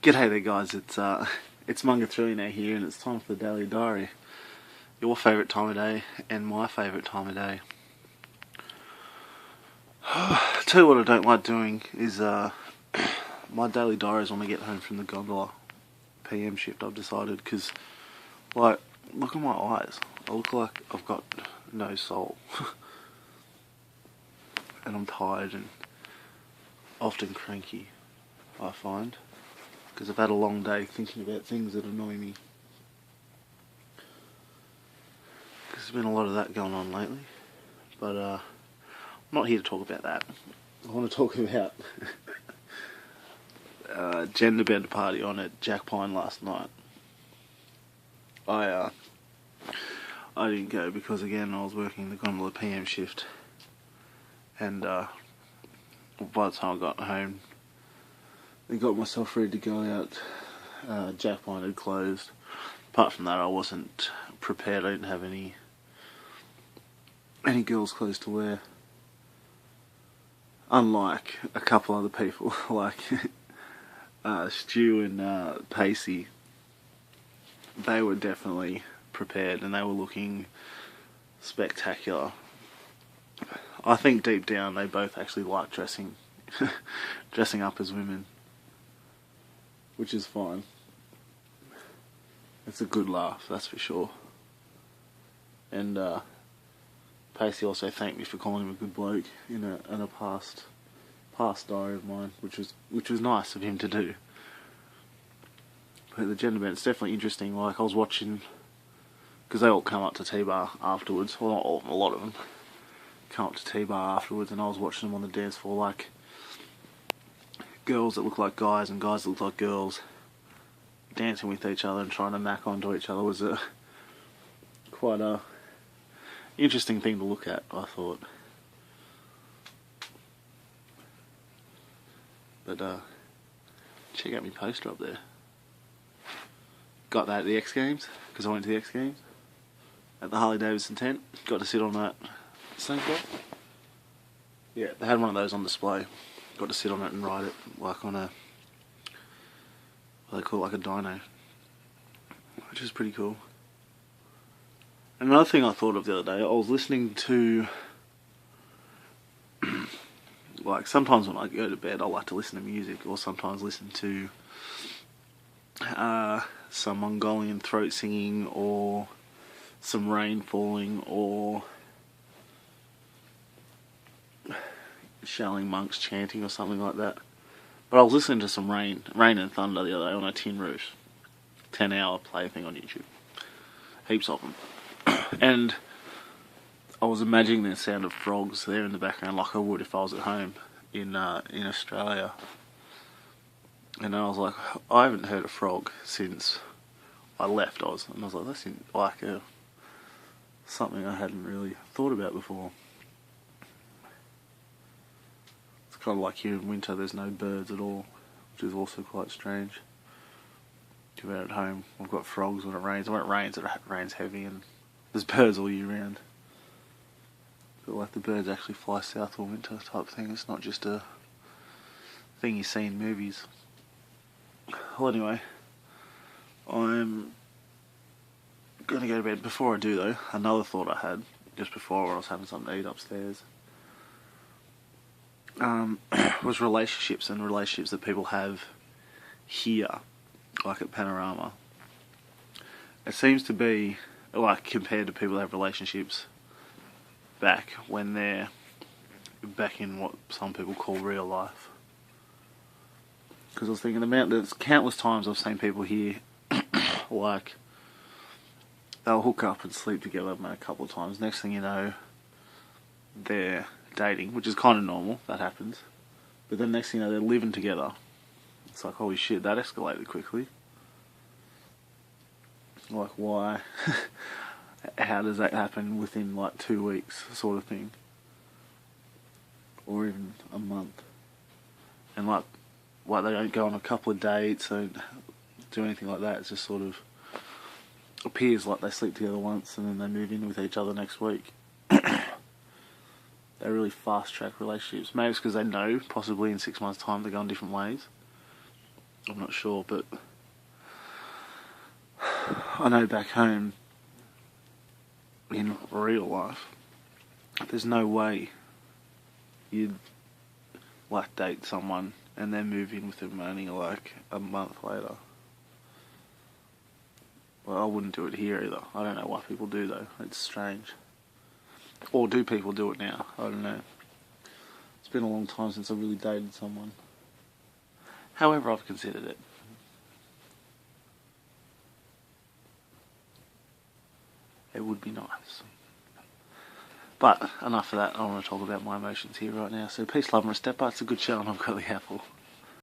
G'day there guys, it's Munga Trillionaire here and it's time for the Daily Diary. Your favourite time of day and my favourite time of day. Tell you what I don't like doing is my daily diary is when I get home from the gondola PM shift. I've decided, because like, look at my eyes, I look like I've got no soul. And I'm tired and often cranky, I find, because I've had a long day thinking about things that annoy me. There's been a lot of that going on lately, but I'm not here to talk about that. I want to talk about gender bender party on at Jack Pine last night. I didn't go because, again, I was working the gondola PM shift, and by the time I got home, I got myself ready to go out. Jack Pine had closed. Apart from that, I wasn't prepared. I didn't have any girls' clothes to wear. Unlike a couple other people, like Stu and Pacey, they were definitely prepared and they were looking spectacular. I think deep down they both actually like dressing up as women, which is fine. It's a good laugh, that's for sure. And Pacey also thanked me for calling him a good bloke in a past diary of mine, which was nice of him to do. But the gender bend, it's definitely interesting. Like, I was watching, because they all come up to T-Bar afterwards. Well, not all of them, a lot of them come up to T-Bar afterwards, and I was watching them on the dance floor, like girls that look like guys and guys that look like girls dancing with each other and trying to mack onto each other. Was quite a interesting thing to look at, I thought. But check out my poster up there. Got that at the X Games, because I went to the X Games at the Harley Davidson tent. Got to sit on that same spot. Yeah, they had one of those on display. Got to sit on it and ride it like on a, what they call it, like a dyno, which is pretty cool. Another thing I thought of the other day, I was listening to, like, sometimes when I go to bed I like to listen to music, or sometimes listen to some Mongolian throat singing, or some rain falling, or Shaolin monks chanting or something like that. But I was listening to some rain and thunder the other day on a tin roof, 10-hour play thing on YouTube, heaps of them. And I was imagining the sound of frogs there in the background, like I would if I was at home in Australia. And I was like, I haven't heard a frog since I left Oz. And I was like, that's like something I hadn't really thought about before. It's kind of like here in winter, there's no birds at all, which is also quite strange. If you're at home, I've got frogs when it rains. When it rains heavy, and there's birds all year round. But like, the birds actually fly south all winter type thing. It's not just a thing you see in movies. Well, anyway, I'm going to go to bed. Before I do though, another thought I had just before, when I was having something to eat upstairs, was relationships that people have here, like at Panorama. It seems to be, like, compared to people that have relationships back when they're back in what some people call real life. Because I was thinking about, there's countless times I've seen people here, like, they'll hook up and sleep together, a couple of times. Next thing you know, they're dating, which is kind of normal, that happens. But then next thing you know, they're living together. It's like, holy shit, that escalated quickly. Like, why? How does that happen within like 2 weeks, sort of thing? Or even a month. And like they don't go on a couple of dates, they don't do anything like that. It just sort of appears like they sleep together once and then they move in with each other next week. They really fast track relationships. Maybe it's because they know possibly in 6 months' time they're going different ways. I'm not sure, but I know back home in real life, there's no way you'd like date someone and then move in with them only like a month later. Well, I wouldn't do it here either. I don't know why people do though. It's strange. Or do people do it now? I don't know. It's been a long time since I really dated someone. However, I've considered it. It would be nice. But enough of that. I want to talk about my emotions here right now. So peace, love and respect. It's a good show and I've got the apple.